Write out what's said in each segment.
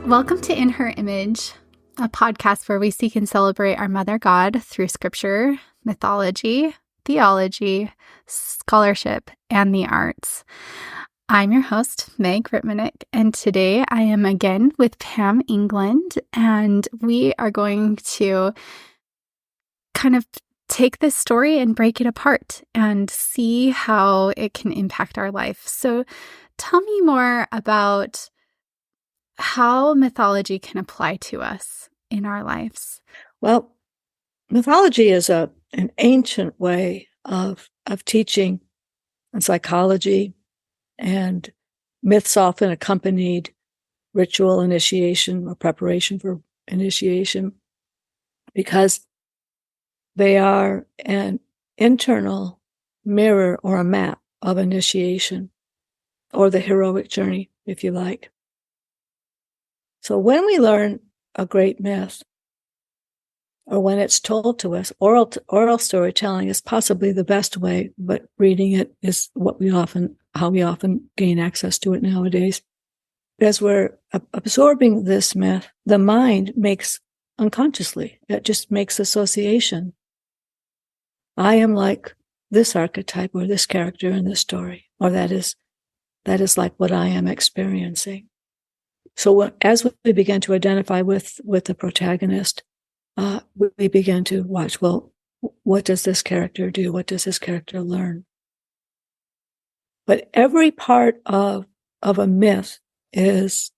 Welcome to In Her Image, a podcast where we seek and celebrate our Mother God through scripture, mythology, theology, scholarship, and the arts. I'm your host, Meg Ritmanick, and today I am again with Pam England, and we are going to kind of take this story and break it apart and see how it can impact our life. So tell me more about how mythology can apply to us in our lives. Well, mythology is an ancient way of teaching psychology, and myths often accompanied ritual initiation or preparation for initiation because they are an internal mirror or a map of initiation or the heroic journey, if you like. So when we learn a great myth, or when it's told to us, oral storytelling is possibly the best way, but reading it is how we often gain access to it nowadays. As we're absorbing this myth, the mind makes unconsciously, it just makes association. I am like this archetype or this character in this story, or that is like what I am experiencing. So as we begin to identify with the protagonist, we begin to watch, well, what does this character do? What does this character learn? But every part of a myth is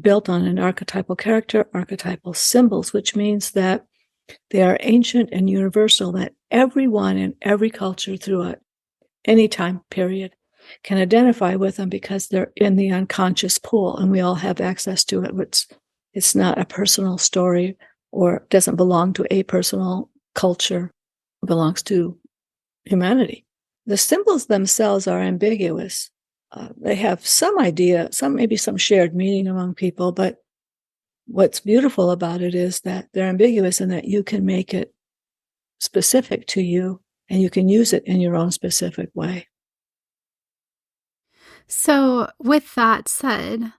built on an archetypal character, archetypal symbols, which means that they are ancient and universal, that everyone in every culture throughout any time period can identify with them because they're in the unconscious pool and we all have access to it. It's not a personal story or doesn't belong to a personal culture. It belongs to humanity. The symbols themselves are ambiguous. They have some idea, maybe some shared meaning among people, but what's beautiful about it is that they're ambiguous and that you can make it specific to you and you can use it in your own specific way. So with that said,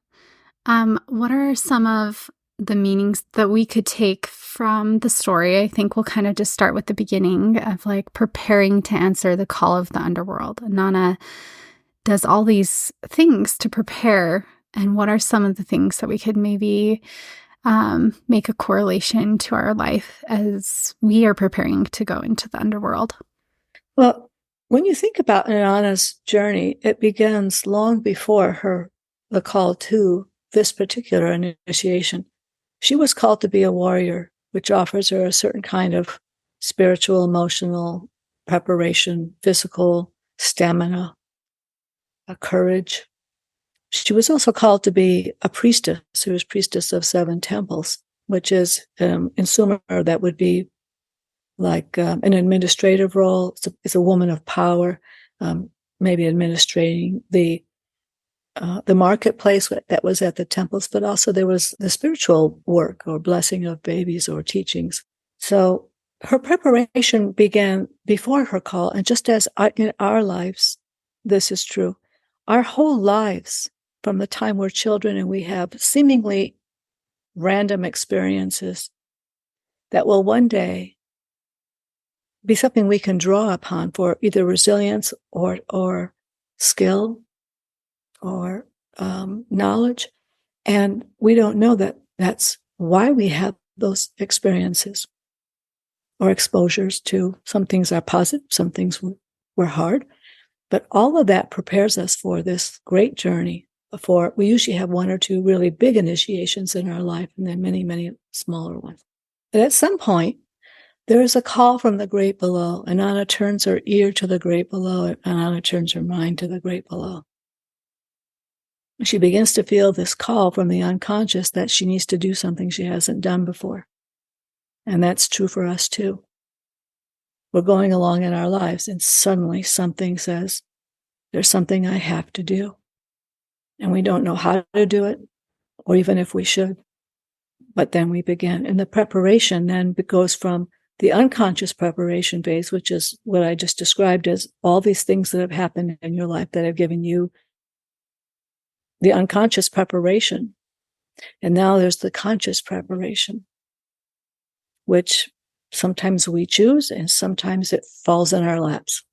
what are some of the meanings that we could take from the story? I think we'll kind of just start with the beginning of like preparing to answer the call of the underworld. Inanna does all these things to prepare. And what are some of the things that we could maybe make a correlation to our life as we are preparing to go into the underworld? Well, when you think about Inanna's journey, it begins long before the call to this particular initiation. She was called to be a warrior, which offers her a certain kind of spiritual, emotional preparation, physical stamina, a courage. She was also called to be a priestess, who was priestess of 7 temples, which is, in Sumer, that would be like an administrative role. It's a woman of power, maybe administrating the marketplace that was at the temples, but also there was the spiritual work or blessing of babies or teachings. So her preparation began before her call, and just as in our lives, this is true. Our whole lives, from the time we're children and we have seemingly random experiences that will one day be something we can draw upon for either resilience or skill or knowledge. And we don't know that that's why we have those experiences or exposures to. Some things are positive, some things were hard, but all of that prepares us for this great journey. We usually have 1 or 2 really big initiations in our life and then many, many smaller ones. But at some point, there is a call from the great below. Inanna turns her ear to the great below, and Inanna turns her mind to the great below. She begins to feel this call from the unconscious that she needs to do something she hasn't done before. And that's true for us too. We're going along in our lives and suddenly something says, there's something I have to do. And we don't know how to do it, or even if we should. But then we begin. And the preparation then goes from the unconscious preparation phase, which is what I just described as all these things that have happened in your life that have given you the unconscious preparation And now there's the conscious preparation, which sometimes we choose and sometimes it falls in our laps.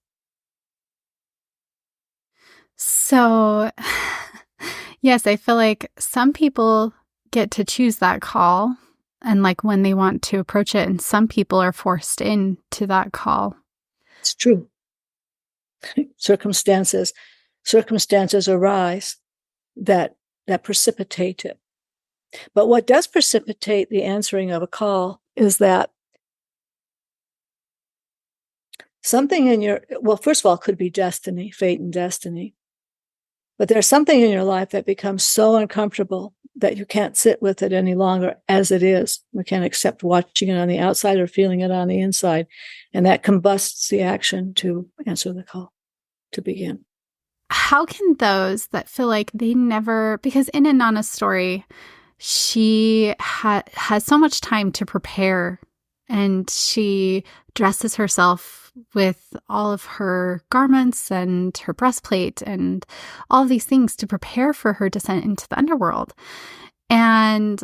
So, yes, I feel like some people get to choose that call and like when they want to approach it, and some people are forced into that call. It's true. Circumstances arise that precipitate it. But what does precipitate the answering of a call is that something in your, well, first of all, it could be destiny, fate and destiny. But there's something in your life that becomes so uncomfortable that you can't sit with it any longer as it is. We can't accept watching it on the outside or feeling it on the inside. And that combusts the action to answer the call, to begin. How can those that feel like they never, because in Inanna's story, she has so much time to prepare, and she dresses herself with all of her garments and her breastplate and all of these things to prepare for her descent into the underworld. And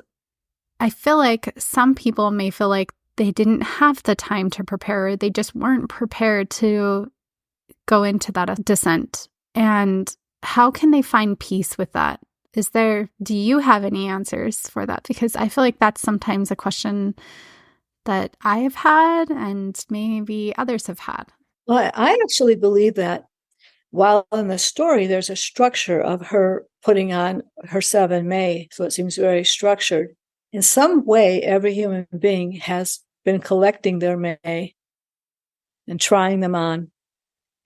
I feel like some people may feel like they didn't have the time to prepare. They just weren't prepared to go into that descent. And how can they find peace with that? Do you have any answers for that? Because I feel like that's sometimes a question that I have had and maybe others have had. Well, I actually believe that while in the story, there's a structure of her putting on her 7 May, so it seems very structured. In some way, every human being has been collecting their May and trying them on.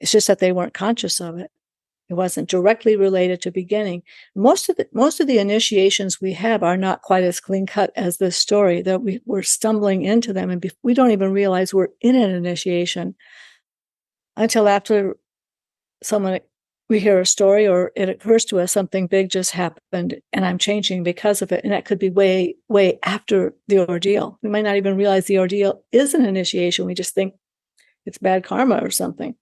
It's just that they weren't conscious of it. It wasn't directly related to beginning. Most of the initiations we have are not quite as clean cut as this story, that we're stumbling into them, and we don't even realize we're in an initiation until after we hear a story or it occurs to us something big just happened and I'm changing because of it. And that could be way, way after the ordeal. We might not even realize the ordeal is an initiation. We just think it's bad karma or something.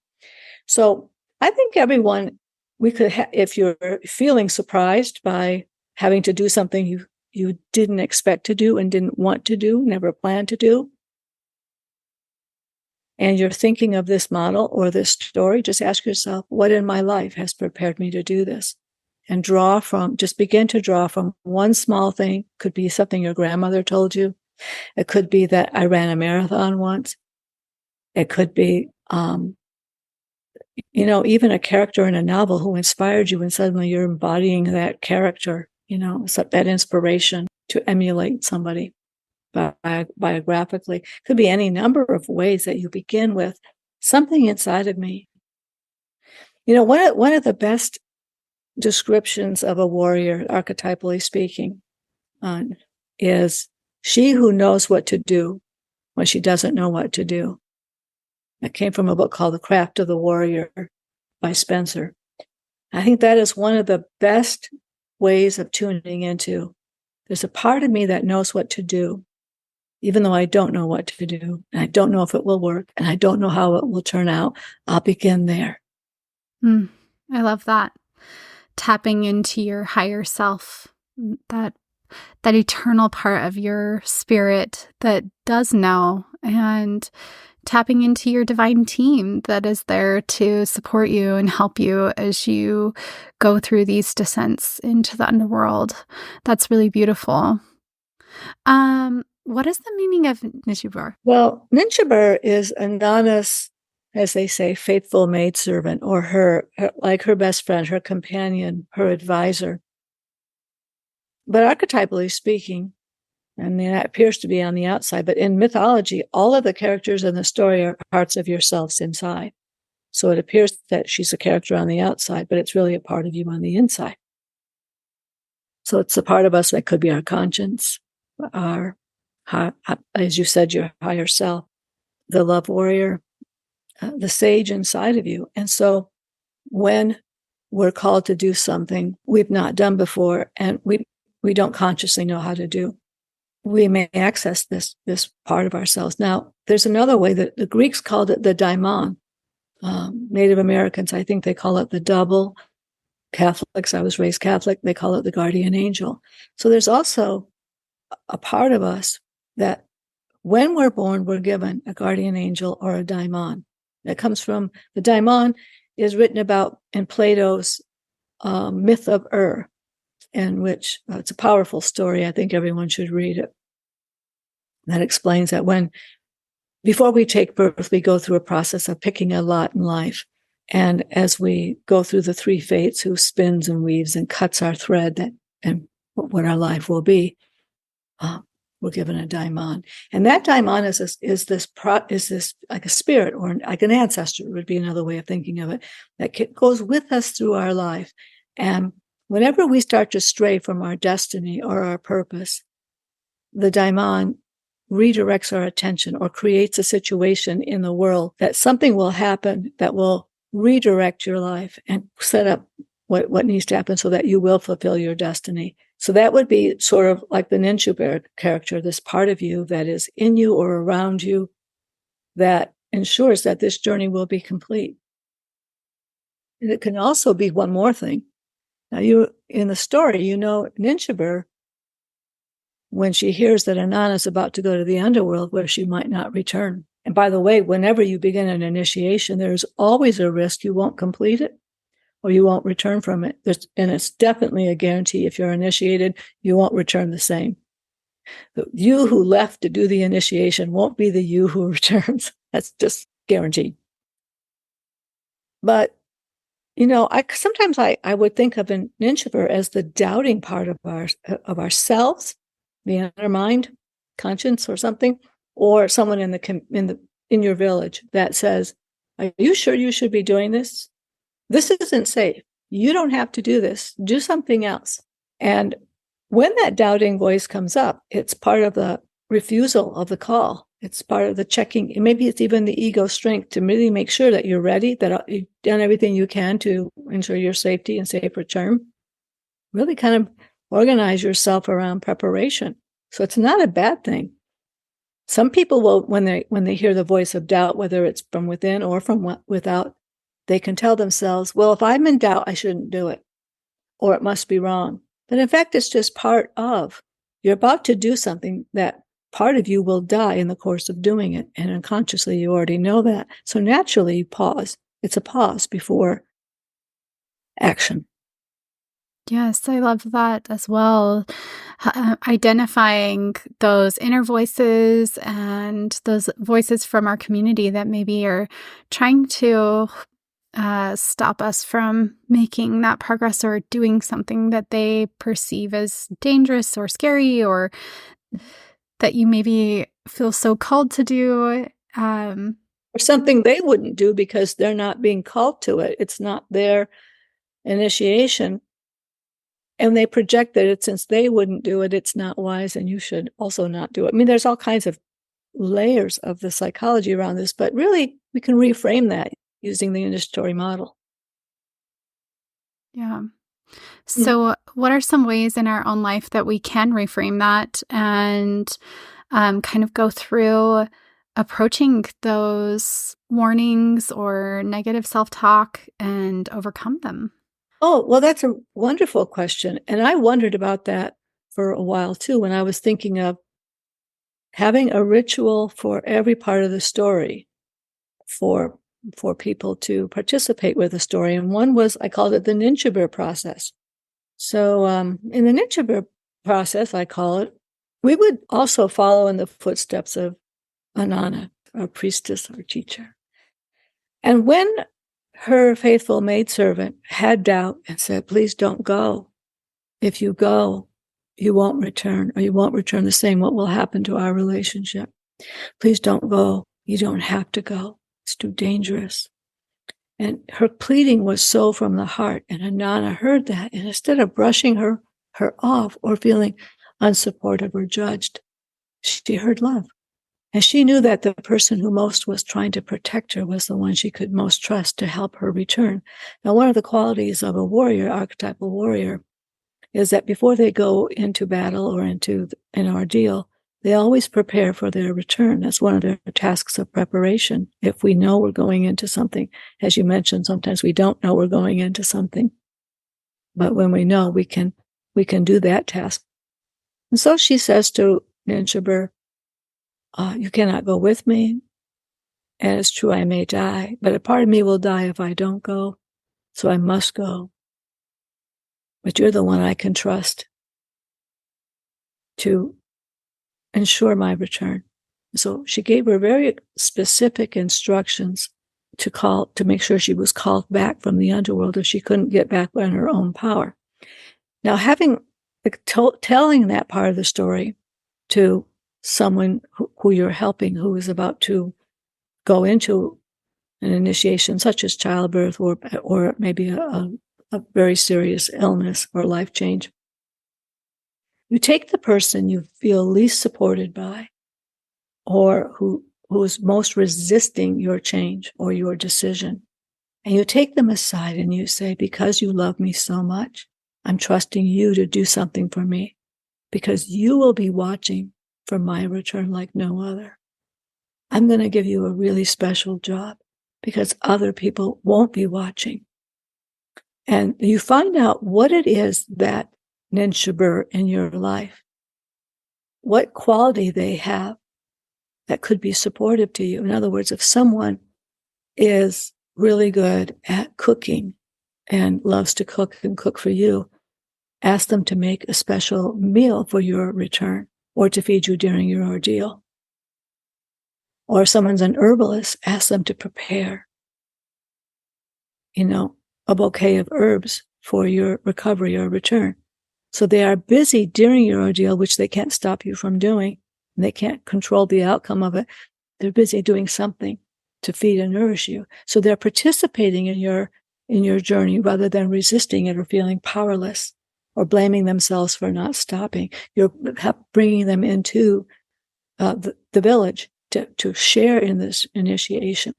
So I think everyone, if you're feeling surprised by having to do something you didn't expect to do and didn't want to do, never planned to do, and you're thinking of this model or this story, just ask yourself, what in my life has prepared me to do this? And just begin to draw from one small thing. Could be something your grandmother told you. It could be that I ran a marathon once. It could be, even a character in a novel who inspired you and suddenly you're embodying that character, that inspiration to emulate somebody. Biographically, could be any number of ways that you begin with something inside of me. One of the best descriptions of a warrior, archetypally speaking, is she who knows what to do when she doesn't know what to do. That came from a book called The Craft of the Warrior by Spencer. I think that is one of the best ways of tuning into. There's a part of me that knows what to do, even though I don't know what to do, and I don't know if it will work, and I don't know how it will turn out. I'll begin there. I love that. Tapping into your higher self, that eternal part of your spirit that does know, and tapping into your divine team that is there to support you and help you as you go through these descents into the underworld. That's really beautiful. What is the meaning of Ninshubur? Well, Ninshubur is Inanna's, as they say, faithful maidservant, or her best friend, her companion, her advisor. But archetypally speaking, and that appears to be on the outside, but in mythology, all of the characters in the story are parts of yourselves inside. So it appears that she's a character on the outside, but it's really a part of you on the inside. So it's a part of us that could be our conscience, as you said, your higher self, the love warrior, the sage inside of you. And so when we're called to do something we've not done before and we don't consciously know how to do, we may access this part of ourselves. Now, there's another way that the Greeks called it the daimon. Native Americans, I think they call it the double. Catholics, I was raised Catholic, they call it the guardian angel. So there's also a part of us that when we're born, we're given a guardian angel or a daimon. That comes from, the daimon is written about in Plato's myth of in which it's a powerful story. I think everyone should read it. That explains that before we take birth, we go through a process of picking a lot in life. And as we go through the three fates, who spins and weaves and cuts our thread and what our life will be, we're given a daimon. And that daimon is this like a spirit or like an ancestor would be another way of thinking of it, that goes with us through our life. And whenever we start to stray from our destiny or our purpose, the daimon redirects our attention or creates a situation in the world that something will happen that will redirect your life and set up what needs to happen so that you will fulfill your destiny. So that would be sort of like the ninja character, this part of you that is in you or around you that ensures that this journey will be complete. And it can also be one more thing. Now, in the story, Ninja, when she hears that Inanna is about to go to the underworld where she might not return. And by the way, whenever you begin an initiation, there's always a risk you won't complete it or you won't return from it. And it's definitely a guarantee if you're initiated, you won't return the same. The you who left to do the initiation won't be the you who returns. That's just guaranteed. But, sometimes I would think of an Ninja as the doubting part of ourselves, the inner mind, conscience or something, or someone in your village that says, "Are you sure you should be doing this? This isn't safe. You don't have to do this. Do something else." And when that doubting voice comes up, it's part of the refusal of the call. It's part of the checking. And maybe it's even the ego strength to really make sure that you're ready, that you've done everything you can to ensure your safety and safe return. Really kind of organize yourself around preparation. So it's not a bad thing. Some people will, when they hear the voice of doubt, whether it's from within or from without, they can tell themselves, well, if I'm in doubt, I shouldn't do it, or it must be wrong. But in fact, it's just part of, you're about to do something that part of you will die in the course of doing it. And unconsciously, you already know that. So naturally, you pause. It's a pause before action. Yes, I love that as well. Identifying those inner voices and those voices from our community that maybe are trying to stop us from making that progress or doing something that they perceive as dangerous or scary, or that you maybe feel so called to do. Or something they wouldn't do because they're not being called to it. It's not their initiation. And they project that since they wouldn't do it, it's not wise and you should also not do it. I mean, there's all kinds of layers of the psychology around this, but really we can reframe that using the initiatory model. Yeah. So what are some ways in our own life that we can reframe that and kind of go through approaching those warnings or negative self-talk and overcome them? Oh, well, that's a wonderful question. And I wondered about that for a while, too, when I was thinking of having a ritual for every part of the story for people to participate with the story. And one was, I called it the Ninja process. So in the Ninja process, I call it, we would also follow in the footsteps of Inanna, our priestess, our teacher. And when her faithful maidservant had doubt and said, please don't go. If you go, you won't return, or you won't return the same. What will happen to our relationship? Please don't go. You don't have to go. It's too dangerous. And her pleading was so from the heart. And Inanna heard that. And instead of brushing her off or feeling unsupportive or judged, she heard love. And she knew that the person who most was trying to protect her was the one she could most trust to help her return. Now, one of the qualities of a warrior, archetypal warrior, is that before they go into battle or into an ordeal, they always prepare for their return. That's one of their tasks of preparation. If we know we're going into something, as you mentioned, sometimes we don't know we're going into something. But when we know, we can do that task. And so she says to Ninshubur, you cannot go with me. And it's true, I may die, but a part of me will die if I don't go. So I must go. But you're the one I can trust to ensure my return. So she gave her very specific instructions to make sure she was called back from the underworld if she couldn't get back on her own power. Now, telling that part of the story to someone who you're helping, who is about to go into an initiation such as childbirth or maybe a very serious illness or life change, you take the person you feel least supported by or who is most resisting your change or your decision, and you take them aside and you say, because you love me so much, I'm trusting you to do something for me because you will be watching for my return like no other. I'm going to give you a really special job because other people won't be watching. And you find out what it is that Ninshubur in your life, what quality they have that could be supportive to you. In other words, if someone is really good at cooking and loves to cook and cook for you, ask them to make a special meal for your return or to feed you during your ordeal. Or if someone's an herbalist, ask them to prepare, a bouquet of herbs for your recovery or return. So they are busy during your ordeal, which they can't stop you from doing. And they can't control the outcome of it. They're busy doing something to feed and nourish you. So they're participating in your journey rather than resisting it or feeling powerless or blaming themselves for not stopping. You're bringing them into the village to share in this initiation.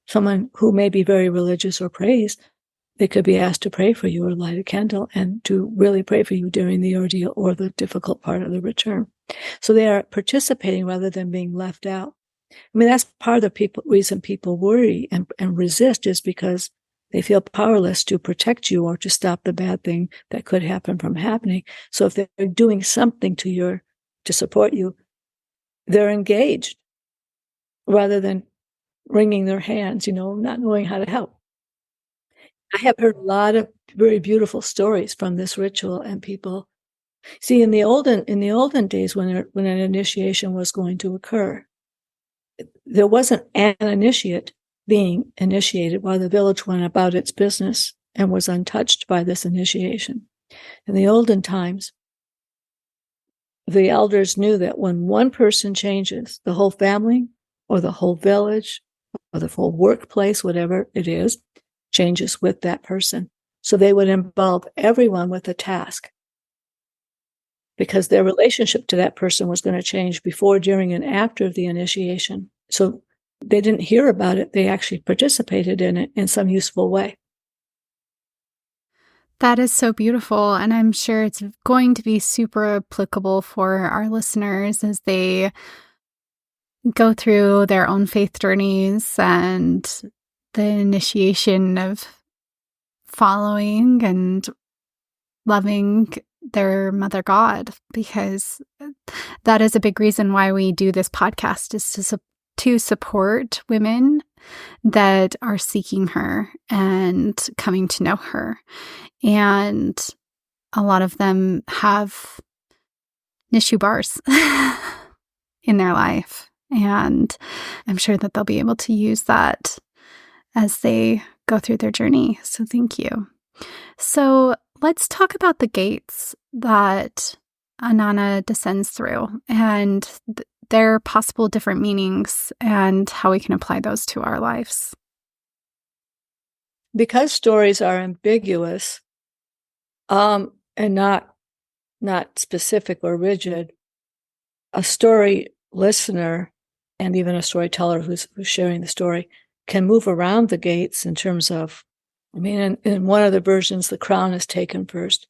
Someone who may be very religious or prays, they could be asked to pray for you or light a candle and to really pray for you during the ordeal or the difficult part of the return. So they are participating rather than being left out. I mean, that's part of the reason people worry and resist is because they feel powerless to protect you or to stop the bad thing that could happen from happening. So if they're doing something to support you, they're engaged rather than wringing their hands, not knowing how to help. I have heard a lot of very beautiful stories from this ritual, and people see in the olden days when an initiation was going to occur, there wasn't an initiate being initiated while the village went about its business and was untouched by this initiation. In the olden times, the elders knew that when one person changes, the whole family or the whole village or the whole workplace, whatever it is, changes with that person. So they would involve everyone with a task because their relationship to that person was going to change before, during, and after the initiation. So they didn't hear about it. They actually participated in it in some useful way. That is so beautiful. And I'm sure it's going to be super applicable for our listeners as they go through their own faith journeys and the initiation of following and loving their mother God, because that is a big reason why we do this podcast, is to support women that are seeking her and coming to know her. And a lot of them have Nishubars in their life. And I'm sure that they'll be able to use that as they go through their journey. So thank you. So let's talk about the gates that Inanna descends through and their possible different meanings and how we can apply those to our lives. Because stories are ambiguous and not specific or rigid, a story listener and even a storyteller who's sharing the story can move around the gates in terms of, in one of the versions, the crown is taken first,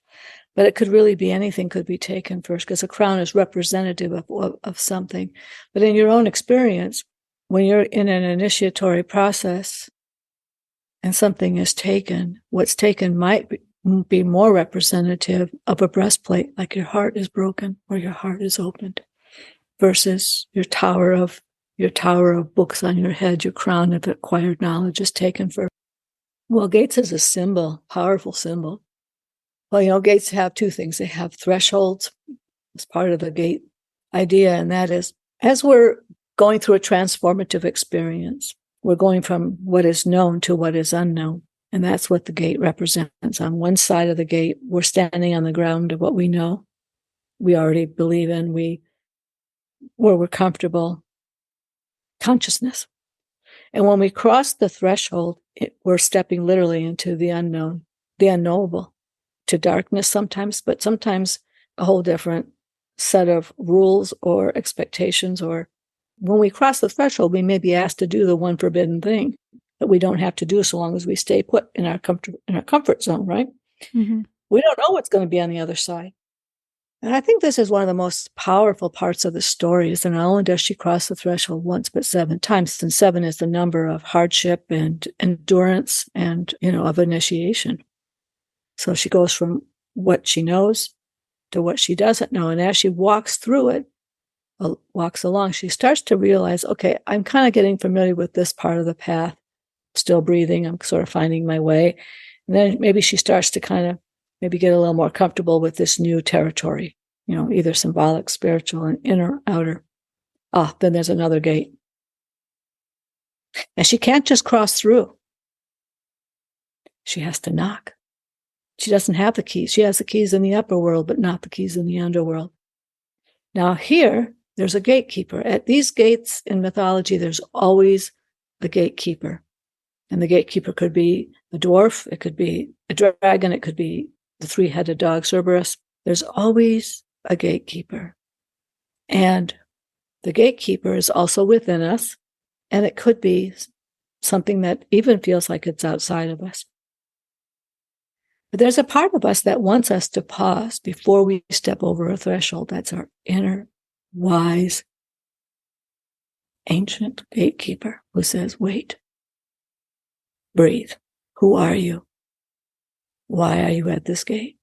but it could really be anything could be taken first because a crown is representative of something. But in your own experience, when you're in an initiatory process and something is taken, what's taken might be more representative of a breastplate, like your heart is broken or your heart is opened, versus your tower of books on your head, your crown of acquired knowledge is taken for. Well, gates is a symbol, powerful symbol. Well, gates have two things. They have thresholds as part of the gate idea, and that is, as we're going through a transformative experience, we're going from what is known to what is unknown. And that's what the gate represents. On one side of the gate, we're standing on the ground of what we know, we already believe in, where we're comfortable, consciousness. And when we cross the threshold, we're stepping literally into the unknown, the unknowable, to darkness sometimes, but sometimes a whole different set of rules or expectations. Or when we cross the threshold, we may be asked to do the one forbidden thing that we don't have to do so long as we stay put in our comfort zone, right? Mm-hmm. We don't know what's going to be on the other side. And I think this is one of the most powerful parts of the story, is that not only does she cross the threshold once, but 7 times. And 7 is the number of hardship and endurance and, of initiation. So she goes from what she knows to what she doesn't know. And as she walks through it, walks along, she starts to realize, okay, I'm kind of getting familiar with this part of the path, still breathing, I'm sort of finding my way. And then maybe she starts to kind of maybe get a little more comfortable with this new territory, either symbolic, spiritual, and inner, outer. Then there's another gate. And she can't just cross through. She has to knock. She doesn't have the keys. She has the keys in the upper world, but not the keys in the underworld. Now here, there's a gatekeeper. At these gates in mythology, there's always a gatekeeper. And the gatekeeper could be a dwarf, it could be a dragon, it could be the 3-headed dog, Cerberus. There's always a gatekeeper. And the gatekeeper is also within us, and it could be something that even feels like it's outside of us. But there's a part of us that wants us to pause before we step over a threshold. That's our inner, wise, ancient gatekeeper who says, wait, breathe. Who are you? Why are you at this gate?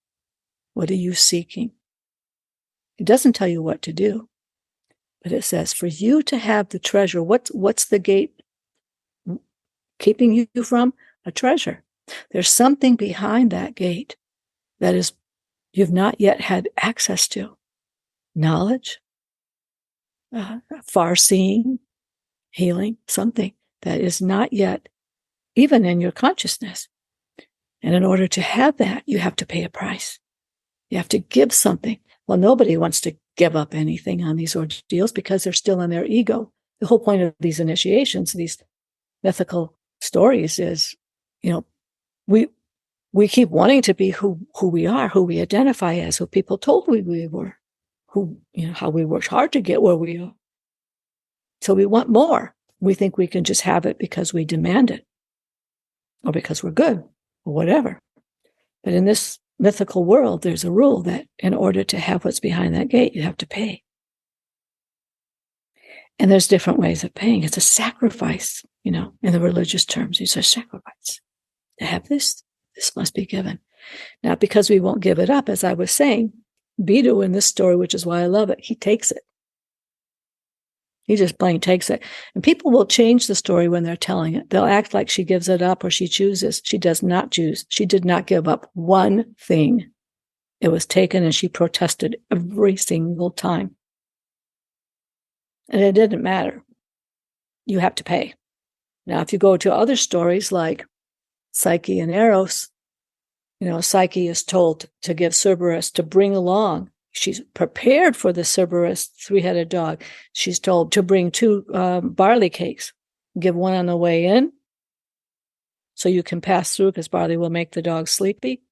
What are you seeking? It doesn't tell you what to do, but it says for you to have the treasure, what's the gate keeping you from? A treasure. There's something behind that gate that is you've not yet had access to. Knowledge, far-seeing, healing, something that is not yet even in your consciousness. And in order to have that, you have to pay a price. You have to give something. Well, nobody wants to give up anything on these ordeals because they're still in their ego. The whole point of these initiations, these mythical stories is, we keep wanting to be who we are, who we identify as, who people told we were, how we worked hard to get where we are. So we want more. We think we can just have it because we demand it or because we're good or whatever. But in this mythical world, there's a rule that in order to have what's behind that gate, you have to pay. And there's different ways of paying. It's a sacrifice, in the religious terms. It's a sacrifice. To have this must be given. Now, because we won't give it up, as I was saying, Bidu in this story, which is why I love it, he takes it. He just plain takes it. And people will change the story when they're telling it. They'll act like she gives it up or she chooses. She does not choose. She did not give up one thing. It was taken and she protested every single time. And it didn't matter. You have to pay. Now, if you go to other stories like Psyche and Eros, Psyche is told to give Cerberus to bring along. She's prepared for the Cerberus 3-headed dog. She's told to bring 2 barley cakes, give one on the way in so you can pass through because barley will make the dog sleepy.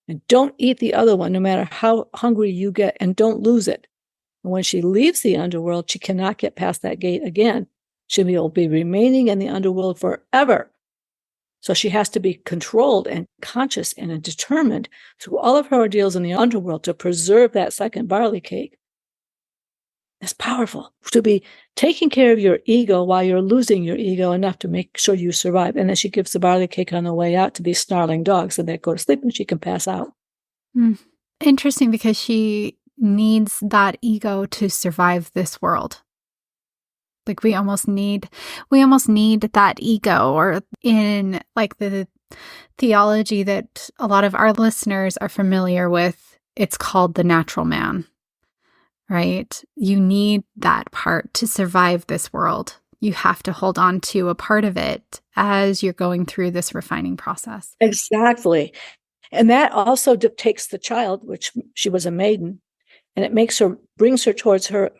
And don't eat the other one no matter how hungry you get, and don't lose it. And when she leaves the underworld, she cannot get past that gate again. She will be remaining in the underworld forever. So she has to be controlled and conscious and determined through all of her ordeals in the underworld to preserve that second barley cake. It's powerful to be taking care of your ego while you're losing your ego enough to make sure you survive. And then she gives the barley cake on the way out to these snarling dogs, and they go to sleep and she can pass out. Interesting, because she needs that ego to survive this world. Like we almost need that ego, or in like the theology that a lot of our listeners are familiar with, it's called the natural man, right? You need that part to survive this world. You have to hold on to a part of it as you're going through this refining process. Exactly. And that also takes the child, which she was a maiden, and it brings her towards her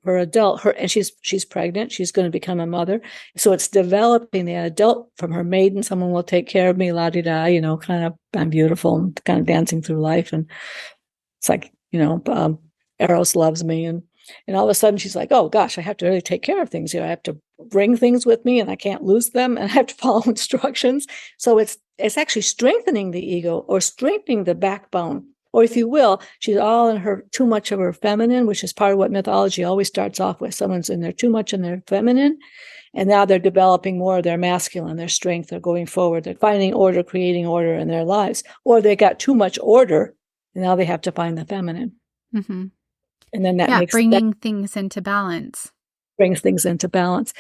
adult, and she's pregnant. She's going to become a mother. So it's developing the adult from her maiden. Someone will take care of me, la-di-da, kind of, I'm beautiful, and kind of dancing through life. And it's like, Eros loves me. And all of a sudden she's like, oh gosh, I have to really take care of things here. I have to bring things with me and I can't lose them, and I have to follow instructions. So it's actually strengthening the ego, or strengthening the backbone. Or if you will, she's all in her too much of her feminine, which is part of what mythology always starts off with. Someone's in there too much in their feminine, and now they're developing more of their masculine, their strength. They're going forward. They're finding order, creating order in their lives. Or they got too much order, and now they have to find the feminine. Mm-hmm. And then that bringing things into balance. Brings things into balance.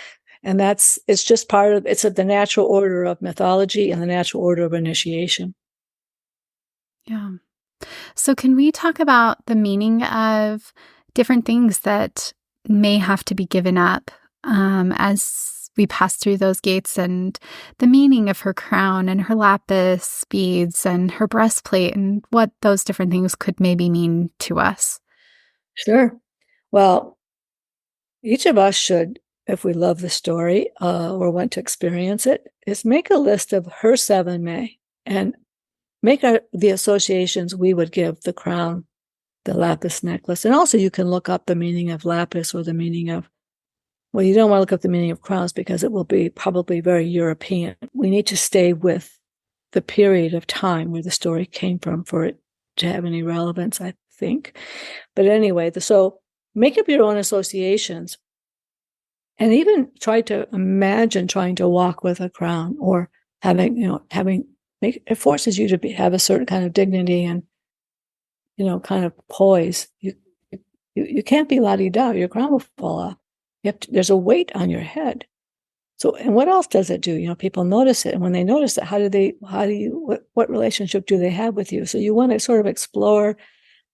And it's just it's the natural order of mythology and the natural order of initiation. Yeah. So can we talk about the meaning of different things that may have to be given up as we pass through those gates, and the meaning of her crown and her lapis beads and her breastplate, and what those different things could maybe mean to us? Sure. Well, each of us should, if we love the story or want to experience it, is make a list of her 7 May and make the associations we would give the crown, the lapis necklace. And also you can look up the meaning of lapis, or the meaning of, well, you don't want to look up the meaning of crowns because it will be probably very European. We need to stay with the period of time where the story came from for it to have any relevance, I think. But anyway, so make up your own associations, and even try to imagine trying to walk with a crown, or it forces you to have a certain kind of dignity and, kind of poise. You can't be la-di-da, your crown will fall off. There's a weight on your head. So, and what else does it do? People notice it. And when they notice it, what relationship do they have with you? So you want to sort of explore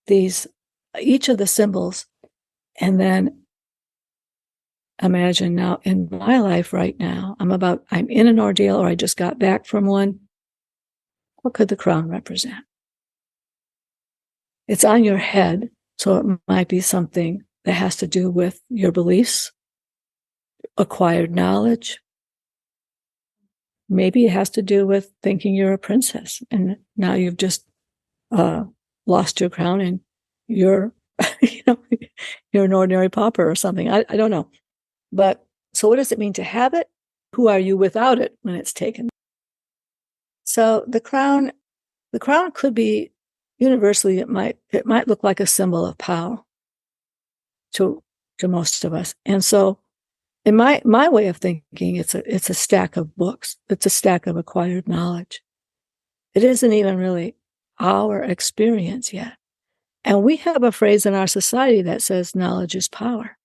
each of the symbols, and then imagine, now in my life right now, I'm in an ordeal, or I just got back from one. What could the crown represent? It's on your head, so it might be something that has to do with your beliefs, acquired knowledge. Maybe it has to do with thinking you're a princess, and now you've just lost your crown, and you're, you're an ordinary pauper or something. I don't know. But so what does it mean to have it? Who are you without it when it's taken? So the crown could be, universally, it might look like a symbol of power to most of us. And so in my way of thinking, it's a stack of books. It's a stack of acquired knowledge. It isn't even really our experience yet. And we have a phrase in our society that says knowledge is power.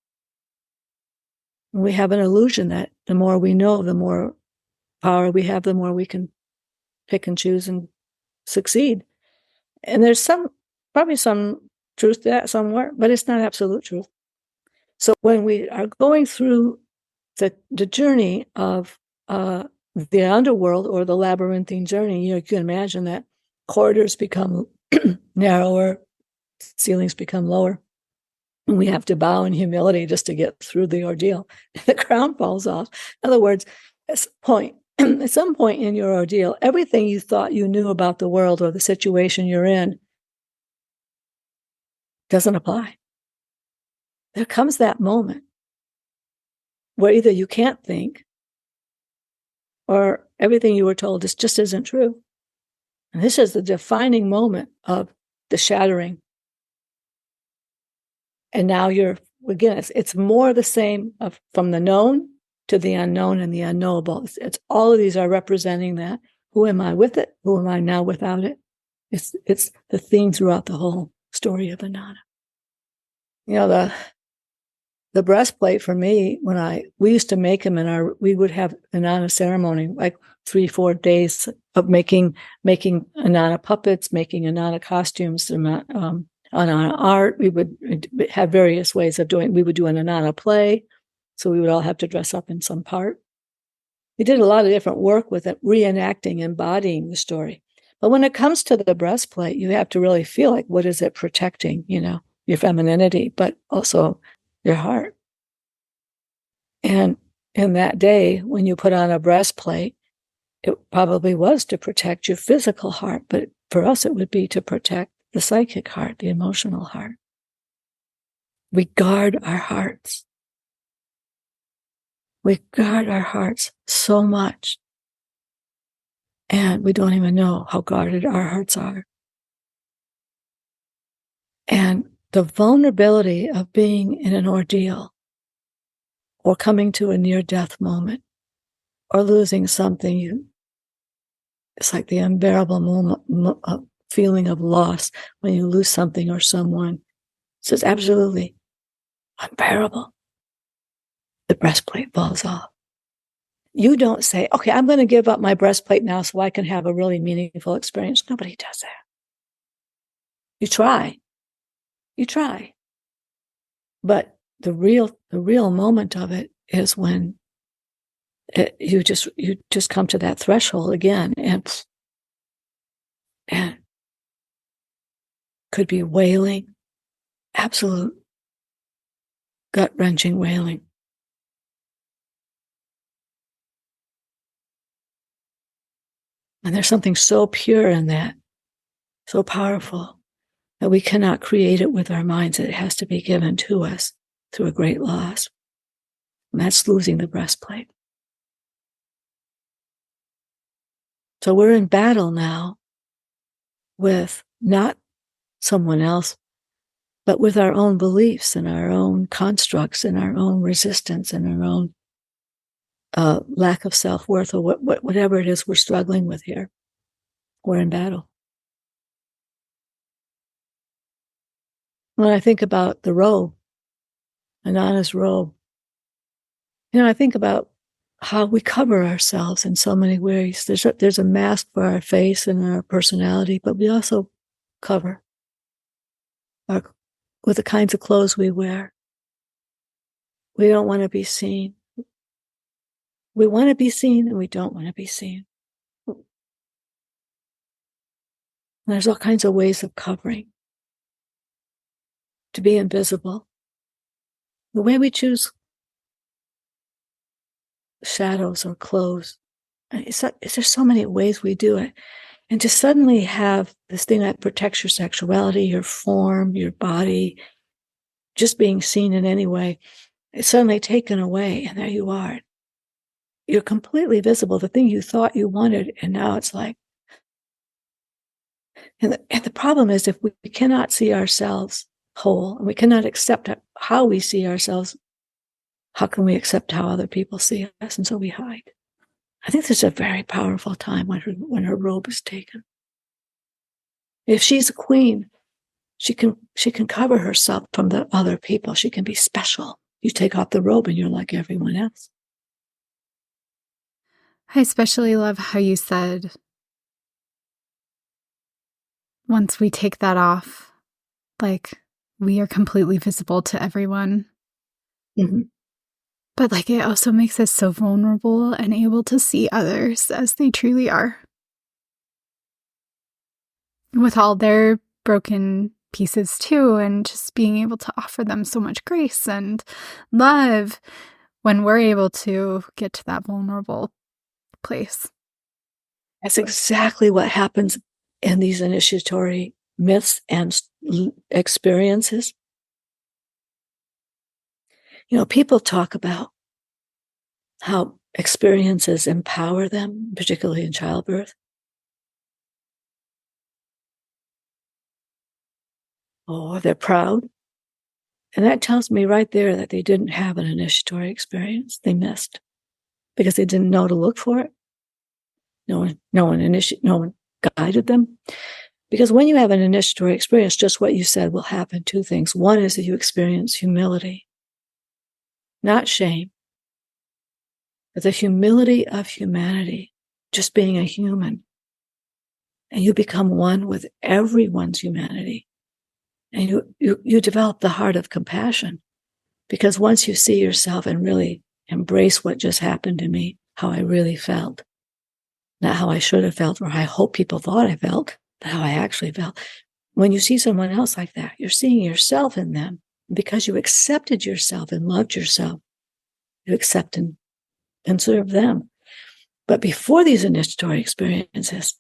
And we have an illusion that the more we know, the more power we have, the more we can pick and choose and succeed. And there's probably some truth to that somewhere, but it's not absolute truth. So when we are going through the journey of the underworld, or the labyrinthine journey, you can imagine that corridors become narrower, ceilings become lower, and we have to bow in humility just to get through the ordeal. The crown falls off. In other words, at some point in your ordeal, everything you thought you knew about the world or the situation you're in doesn't apply. There comes that moment where either you can't think, or everything you were told just isn't true. And this is the defining moment of the shattering. And now you're again, it's more the same from the known to the unknown and the unknowable. It's all of these are representing that. Who am I with it? Who am I now without it? It's the theme throughout the whole story of Inanna. The breastplate for me, we used to make them we would have Inanna ceremony, like 3-4 days of making Inanna puppets, making Inanna costumes, Inanna art. We would have various ways of doing. We would do an Inanna play, so we would all have to dress up in some part. We did a lot of different work with it, reenacting, embodying the story. But when it comes to the breastplate, you have to really feel like, what is it protecting? Your femininity, but also your heart. And in that day, when you put on a breastplate, it probably was to protect your physical heart, but for us, it would be to protect the psychic heart, the emotional heart. We guard our hearts. We guard our hearts so much. And we don't even know how guarded our hearts are. And the vulnerability of being in an ordeal or coming to a near-death moment or losing something, it's like the unbearable feeling of loss when you lose something or someone. It's just absolutely unbearable. The breastplate falls off. You don't say, okay, I'm going to give up my breastplate now so I can have a really meaningful experience. Nobody does that. You try. But the real moment of it is when you just come to that threshold again, and could be wailing, absolute gut-wrenching wailing. And there's something so pure in that, so powerful, that we cannot create it with our minds. It has to be given to us through a great loss. And that's losing the breastplate. So we're in battle now with not someone else, but with our own beliefs and our own constructs and our own resistance and our own lack of self-worth, or whatever it is we're struggling with here. We're in battle. When I think about the robe, Inanna's robe, I think about how we cover ourselves in so many ways. There's a mask for our face and our personality, but we also cover with the kinds of clothes we wear. We don't want to be seen. We want to be seen and we don't want to be seen. And there's all kinds of ways of covering. To be invisible. The way we choose shadows or clothes. There's so many ways we do it. And to suddenly have this thing that protects your sexuality, your form, your body, just being seen in any way, it's suddenly taken away, and there you are. You're completely visible, the thing you thought you wanted, and now it's like... And the problem is, if we cannot see ourselves whole, and we cannot accept how we see ourselves, how can we accept how other people see us? And so we hide. I think there's a very powerful time when her robe is taken. If she's a queen, she can cover herself from the other people. She can be special. You take off the robe and you're like everyone else. I especially love how you said, once we take that off, like, we are completely visible to everyone. Mm-hmm. But like, it also makes us so vulnerable and able to see others as they truly are. With all their broken pieces too, and just being able to offer them so much grace and love when we're able to get to that vulnerable place. That's exactly what happens in these initiatory myths and experiences. People talk about how experiences empower them, particularly in childbirth. Oh, they're proud. And that tells me right there that they didn't have an initiatory experience. They missed because they didn't know to look for it. No one guided them. Because when you have an initiatory experience, just what you said will happen. Two things. One is that you experience humility, not shame, but the humility of humanity, just being a human. And you become one with everyone's humanity. And you develop the heart of compassion. Because once you see yourself and really embrace what just happened to me, how I really felt, not how I should have felt or I hope people thought I felt, but how I actually felt. When you see someone else like that, you're seeing yourself in them. Because you accepted yourself and loved yourself, you accept and serve them. But before these initiatory experiences,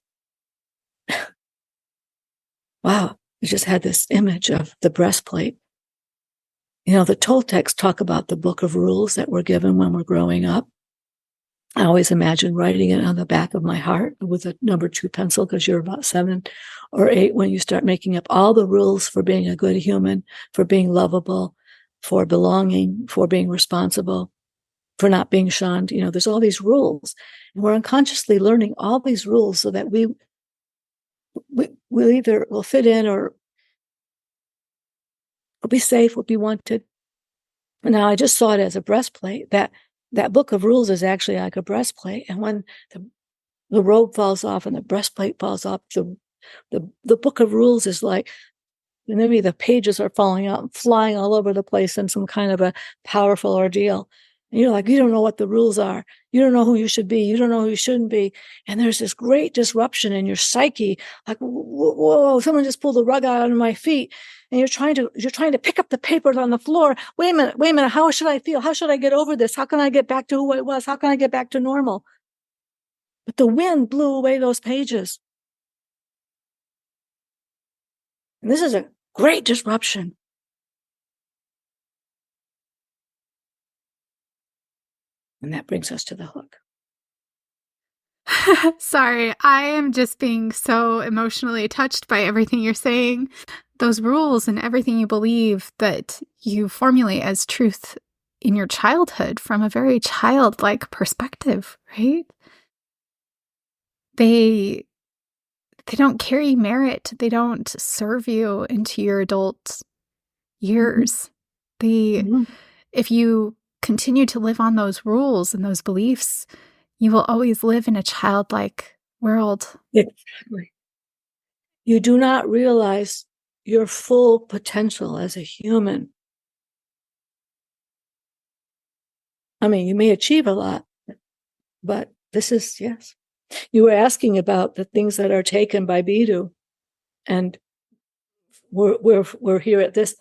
wow, I just had this image of the breastplate. The Toltecs talk about the book of rules that we're given when we're growing up. I always imagine writing it on the back of my heart with a number 2 pencil, because you're about 7 or 8 when you start making up all the rules for being a good human, for being lovable, for belonging, for being responsible, for not being shunned. There's all these rules. And we're unconsciously learning all these rules so that we'll either will fit in or we'll be safe, we'll be wanted. Now, I just saw it as a breastplate. That book of rules is actually like a breastplate. And when the robe falls off and the breastplate falls off, the book of rules is like, maybe the pages are falling out and flying all over the place in some kind of a powerful ordeal. And you're like, you don't know what the rules are. You don't know who you should be. You don't know who you shouldn't be. And there's this great disruption in your psyche. Like, whoa, someone just pulled the rug out under my feet. And you're trying to pick up the papers on the floor. Wait a minute. How should I feel? How should I get over this? How can I get back to who I was? How can I get back to normal? But the wind blew away those pages. And this is a great disruption. And that brings us to the hook. Sorry, I am just being so emotionally touched by everything you're saying. Those rules and everything you believe that you formulate as truth in your childhood from a very childlike perspective, right? They don't carry merit. They don't serve you into your adult years. If you continue to live on those rules and those beliefs, you will always live in a childlike world. Exactly. You do not realize your full potential as a human. I mean, you may achieve a lot, but this is, yes. You were asking about the things that are taken by Biddu, and we're here at this.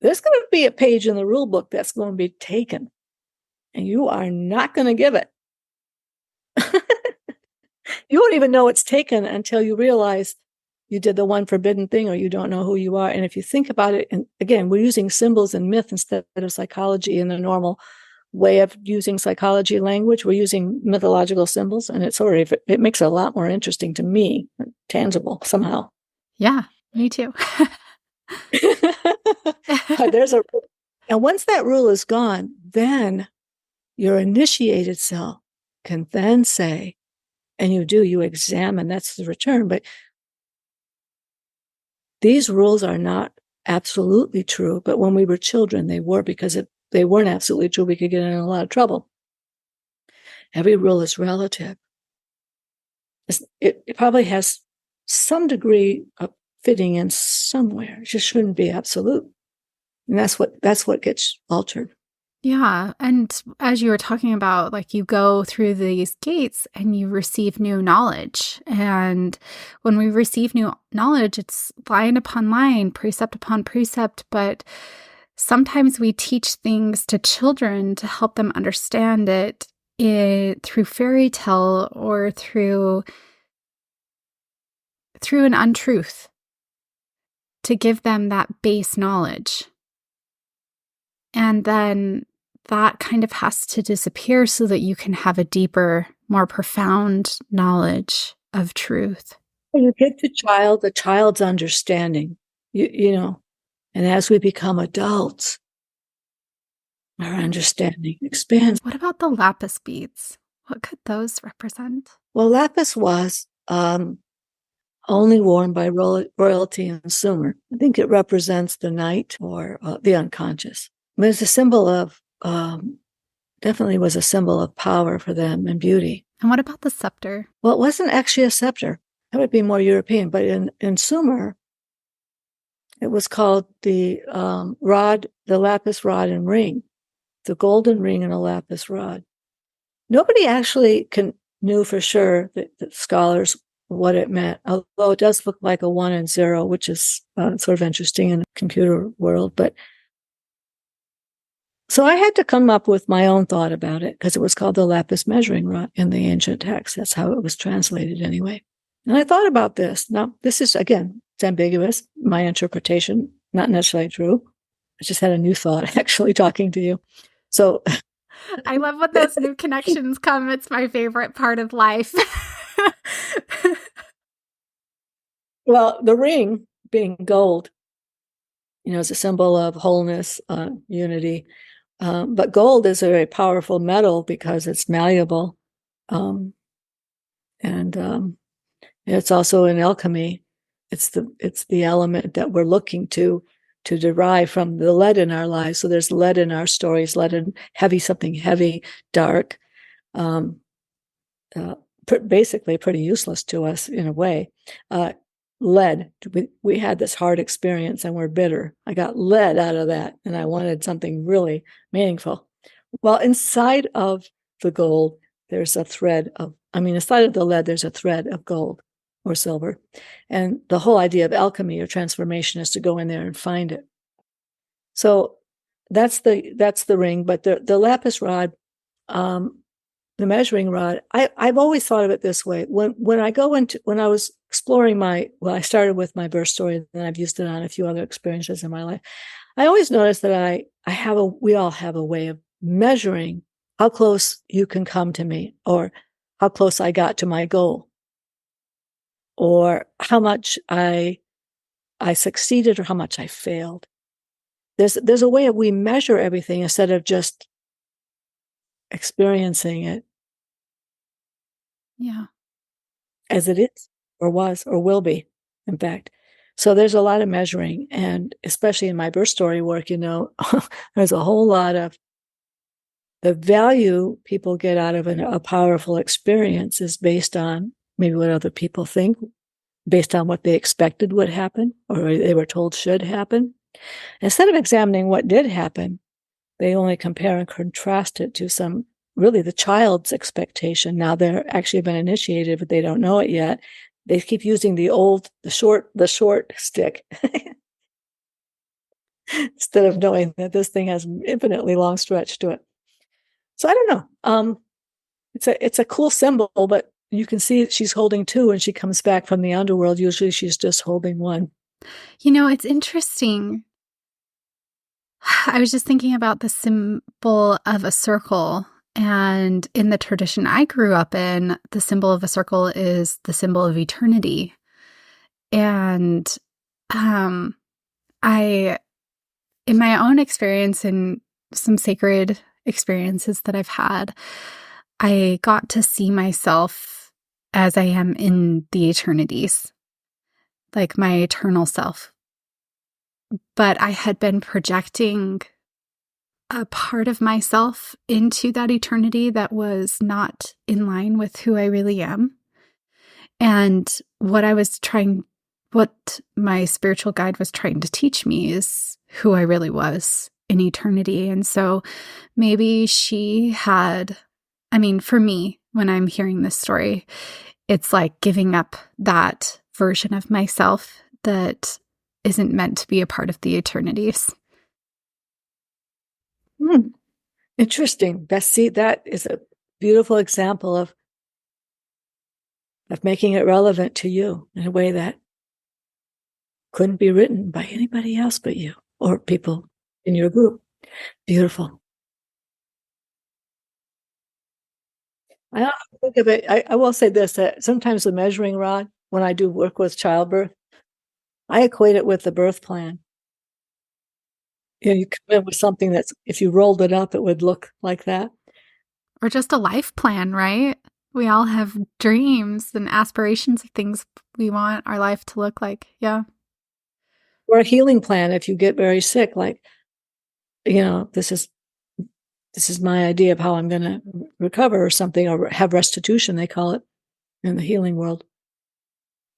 There's going to be a page in the rule book that's going to be taken, and you are not going to give it. You won't even know it's taken until you realize you did the one forbidden thing, or you don't know who you are. And if you think about it, and again, we're using symbols and myth instead of psychology in the normal way of using psychology language. We're using mythological symbols, and it makes it a lot more interesting to me, tangible somehow. Yeah, me too. And once that rule is gone, then your initiated self can then say, and you examine, that's the return, but these rules are not absolutely true, but when we were children, they were, because if they weren't absolutely true, we could get in a lot of trouble. Every rule is relative. It probably has some degree of fitting in somewhere. It just shouldn't be absolute. And that's what gets altered. Yeah. And as you were talking about, like, you go through these gates and you receive new knowledge. And when we receive new knowledge, it's line upon line, precept upon precept. But sometimes we teach things to children to help them understand it through fairy tale or through an untruth, to give them that base knowledge. And then that kind of has to disappear so that you can have a deeper, more profound knowledge of truth. When you get to the child's understanding, you know, And as we become adults, our understanding expands. What about the lapis beads? What could those represent? Well, lapis was only worn by royalty and Sumer. I think it represents the night or the unconscious. I mean, it's a symbol of, definitely was a symbol of power for them and beauty. And what about the scepter? Well, it wasn't actually a scepter. That would be more European, but in Sumer, it was called the rod, the lapis rod and ring, the golden ring and a lapis rod. Nobody actually knew for sure, that scholars, what it meant, although it does look like a 1 and 0, which is sort of interesting in the computer world. But so I had to come up with my own thought about it, because it was called the lapis measuring rod in the ancient text. That's how it was translated anyway. And I thought about this. Now, this is, again, it's ambiguous. My interpretation, not necessarily true. I just had a new thought actually talking to you. So I love when those new connections come. It's my favorite part of life. Well, the ring being gold, is a symbol of wholeness, unity. But gold is a very powerful metal because it's malleable. And it's also in alchemy. It's the element that we're looking to derive from the lead in our lives. So there's lead in our stories, lead in heavy, something heavy, dark, basically pretty useless to us in a way. Lead, we had this hard experience and we're bitter. I got lead out of that and I wanted something really meaningful. Well, inside of the gold, there's a thread of, inside of the lead, there's a thread of gold or silver. And the whole idea of alchemy or transformation is to go in there and find it. So that's the ring, but the lapis rod, the measuring rod, I've always thought of it this way. When I was exploring I started with my birth story, and then I've used it on a few other experiences in my life. I always noticed that we all have a way of measuring how close you can come to me, or how close I got to my goal, or how much I succeeded or how much I failed. There's a way of we measure everything instead of just experiencing it. Yeah. As it is, or was, or will be, in fact. So there's a lot of measuring, and especially in my birth story work, there's a whole lot of the value people get out of a powerful experience is based on maybe what other people think, based on what they expected would happen, or they were told should happen. Instead of examining what did happen, they only compare and contrast it to really the child's expectation. Now they're actually been initiated, but they don't know it yet. They keep using the short stick instead of knowing that this thing has an infinitely long stretch to it. So I don't know. It's a cool symbol, but you can see she's holding two when she comes back from the underworld. Usually she's just holding one. It's interesting. I was just thinking about the symbol of a circle. And in the tradition I grew up in, the symbol of a circle is the symbol of eternity. And in my own experience and some sacred experiences that I've had, I got to see myself as I am in the eternities, like my eternal self. But I had been projecting a part of myself into that eternity that was not in line with who I really am. And what my spiritual guide was trying to teach me is who I really was in eternity. And so maybe she had, for me, when I'm hearing this story, it's like giving up that version of myself that isn't meant to be a part of the eternities. Interesting. See, that is a beautiful example of making it relevant to you in a way that couldn't be written by anybody else but you or people in your group. Beautiful. I don't think of it. I will say this, that sometimes the measuring rod, when I do work with childbirth, I equate it with the birth plan. You come in with something that's, if you rolled it up, it would look like that. Or just a life plan, right? We all have dreams and aspirations of things we want our life to look like. Yeah. Or a healing plan if you get very sick, like, this is my idea of how I'm going to recover or something, or have restitution, they call it in the healing world.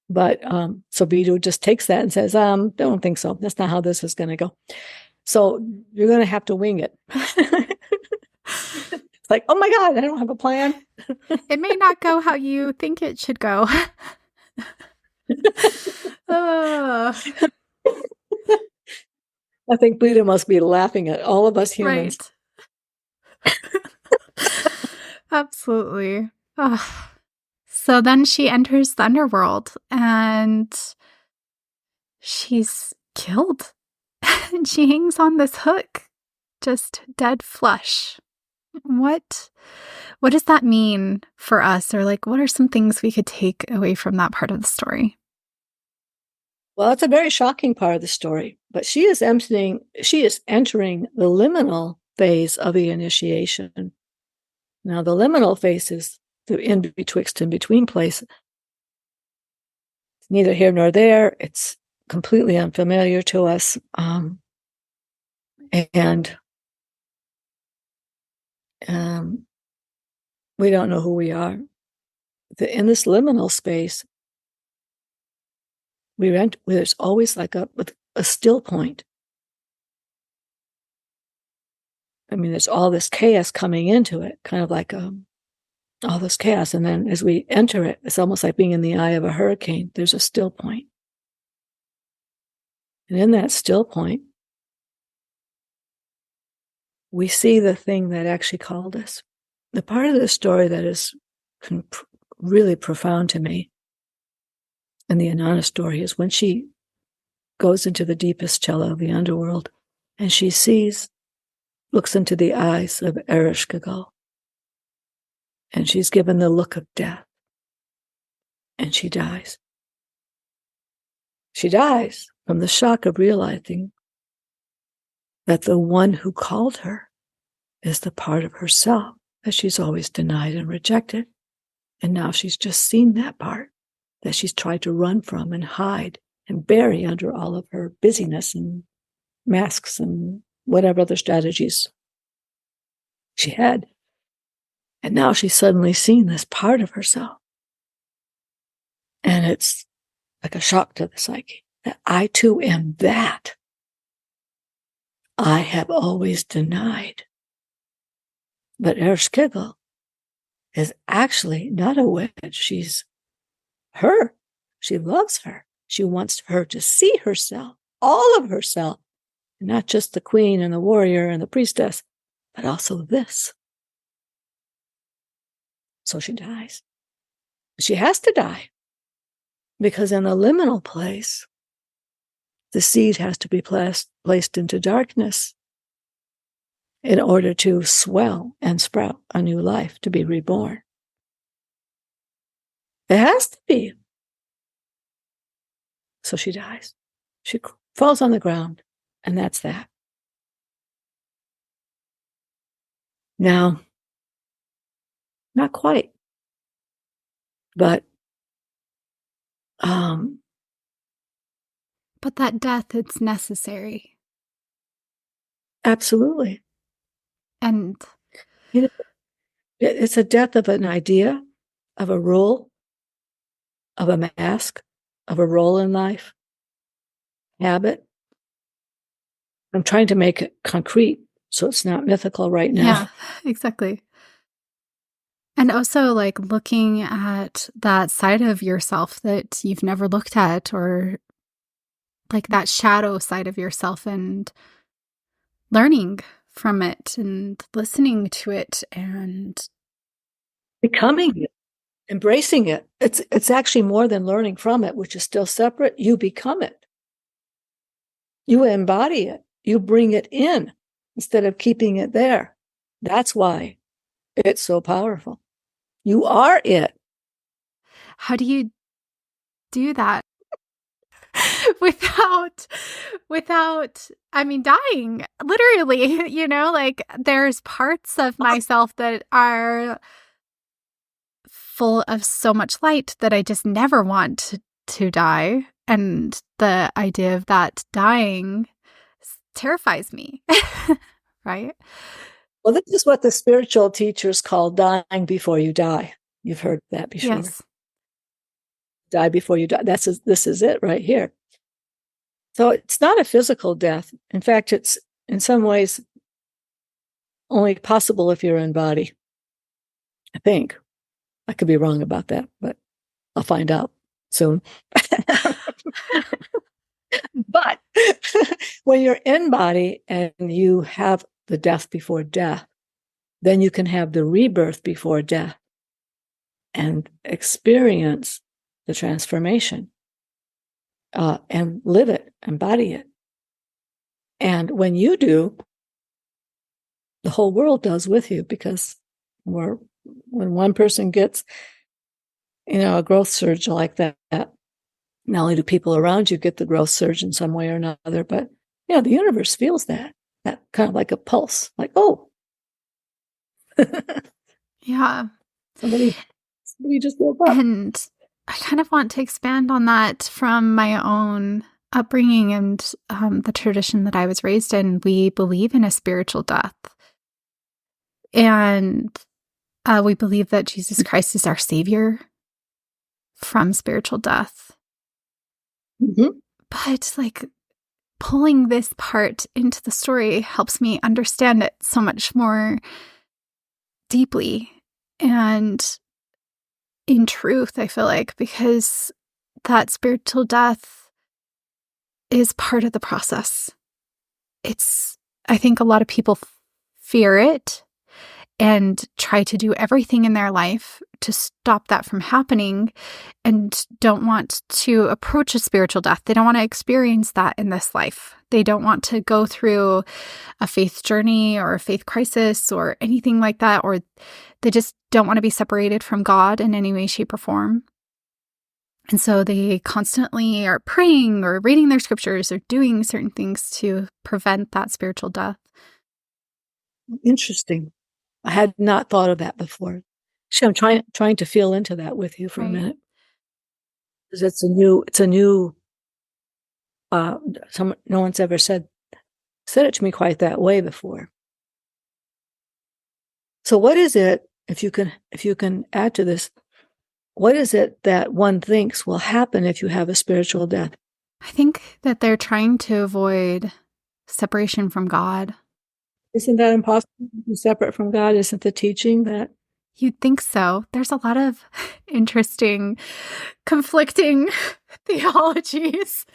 But so Bidu just takes that and says, don't think so. That's not how this is going to go. So you're going to have to wing it. It's like, oh my God, I don't have a plan. It may not go how you think it should go. I think Buddha must be laughing at all of us humans. Right. Absolutely. Oh. So then she enters the underworld and she's killed. And she hangs on this hook, just dead flush. What does that mean for us? Or like, what are some things we could take away from that part of the story? Well, it's a very shocking part of the story, but she is entering the liminal phase of the initiation. Now, the liminal phase is the in-betwixt and between place. It's neither here nor there. It's completely unfamiliar to us. And we don't know who we are. In this liminal space, there's always like a still point. I mean, there's all this chaos coming into it, kind of like all this chaos. And then as we enter it, it's almost like being in the eye of a hurricane. There's a still point. And in that still point, we see the thing that actually called us. The part of the story that is really profound to me in the Inanna story is when she goes into the deepest cello of the underworld and she looks into the eyes of Ereshkigal, and she's given the look of death, and she dies. She dies from the shock of realizing that the one who called her is the part of herself that she's always denied and rejected. And now she's just seen that part that she's tried to run from and hide and bury under all of her busyness and masks and whatever other strategies she had. And now she's suddenly seen this part of herself. And it's like a shock to the psyche that I too am that I have always denied. But Ereshkigal is actually not a witch. She's her. She loves her. She wants her to see herself, all of herself, not just the queen and the warrior and the priestess, but also this. So she dies. She has to die because in the liminal place, the seed has to be placed into darkness in order to swell and sprout a new life, to be reborn. It has to be. So she dies. She falls on the ground, and that's that. Now, not quite, but that death, it's necessary. Absolutely. And it's a death of an idea, of a rule, of a mask, of a role in life, habit. I'm trying to make it concrete so it's not mythical right now. Yeah, exactly. And also like looking at that side of yourself that you've never looked at, or like that shadow side of yourself, and learning from it and listening to it and becoming it, embracing it. It's actually more than learning from it, which is still separate. You become it. You embody it. You bring it in instead of keeping it there. That's why it's so powerful. You are it. How do you do that? without, I mean, dying, literally, like there's parts of myself that are full of so much light that I just never want to die. And the idea of that dying terrifies me, right? Well, this is what the spiritual teachers call dying before you die. You've heard that before. Yes. Die before you die. This is it right here. So it's not a physical death. In fact, it's in some ways only possible if you're in body. I think. I could be wrong about that, but I'll find out soon. But when you're in body and you have the death before death, then you can have the rebirth before death and experience the transformation and live it, embody it. And when you do, the whole world does with you, because when one person gets, a growth surge like that, not only do people around you get the growth surge in some way or another, but the universe feels that kind of like a pulse, like, oh, yeah, somebody just woke up. And I kind of want to expand on that from my own upbringing and the tradition that I was raised in. We believe in a spiritual death, and we believe that Jesus Christ is our savior from spiritual death. Mm-hmm. But like pulling this part into the story helps me understand it so much more deeply and in truth, I feel like, because that spiritual death is part of the process. I think a lot of people fear it and try to do everything in their life to stop that from happening and don't want to approach a spiritual death. They don't want to experience that in this life. They don't want to go through a faith journey or a faith crisis or anything like that, or they just don't want to be separated from God in any way, shape, or form. And so they constantly are praying or reading their scriptures or doing certain things to prevent that spiritual death. Interesting. I had not thought of that before. So I'm trying to feel into that with you for a minute, because it's a new. No one's ever said it to me quite that way before. So what is it, if you can add to this, what is it that one thinks will happen if you have a spiritual death? I think that they're trying to avoid separation from God. Isn't that impossible to be separate from God? Isn't the teaching that? You'd think so. There's a lot of interesting, conflicting theologies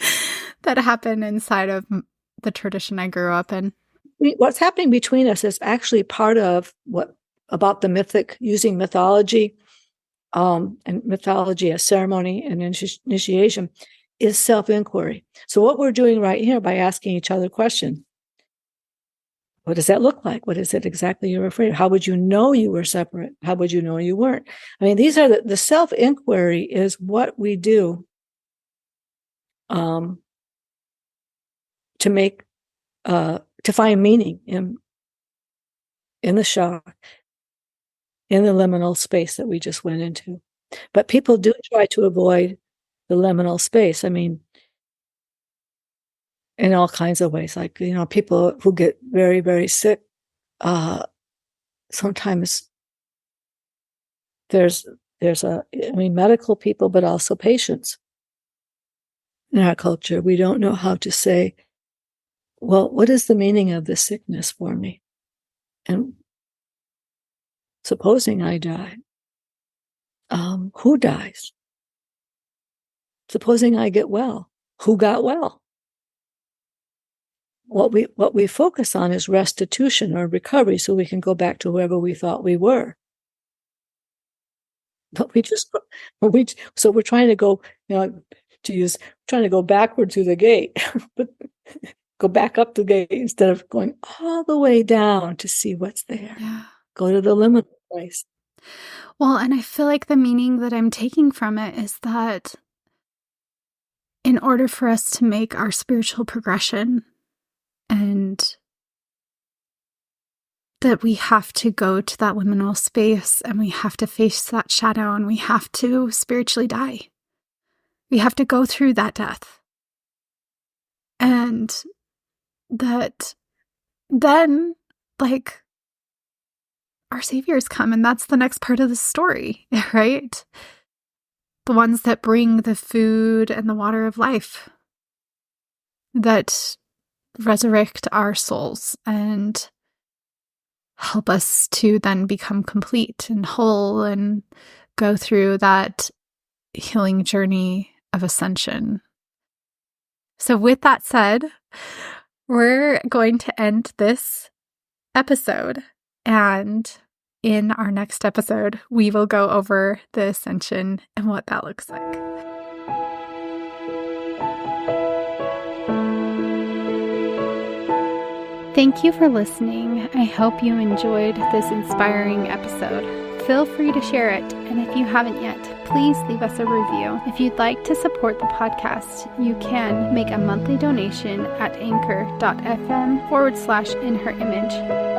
that happen inside of the tradition I grew up in. What's happening between us is actually part of about the mythic, using mythology, and mythology as ceremony and initiation, is self-inquiry. So what we're doing right here by asking each other questions. What does that look like? What is it exactly you're afraid of? How would you know you were separate? How would you know you weren't? I mean, these are the self-inquiry is what we do to make to find meaning in the shock, in the liminal space that we just went into. But people do try to avoid the liminal space. I mean, in all kinds of ways, like, people who get very, very sick, sometimes there's medical people, but also patients in our culture. We don't know how to say, well, what is the meaning of this sickness for me? And supposing I die, who dies? Supposing I get well, who got well? What we focus on is restitution or recovery, so we can go back to whoever we thought we were. But so we're trying to go, trying to go backward through the gate, but go back up the gate instead of going all the way down to see what's there. Yeah. Go to the liminal place. Well, and I feel like the meaning that I'm taking from it is that in order for us to make our spiritual progression, and that we have to go to that liminal space and we have to face that shadow and we have to spiritually die. We have to go through that death. And that then, like, our saviors come, and that's the next part of the story, right? The ones that bring the food and the water of life, that resurrect our souls and help us to then become complete and whole and go through that healing journey of ascension. So with that said, we're going to end this episode, and in our next episode, we will go over the ascension and what that looks like. Thank you for listening. I hope you enjoyed this inspiring episode. Feel free to share it, and if you haven't yet, please leave us a review. If you'd like to support the podcast, you can make a monthly donation at anchor.fm/inherimage.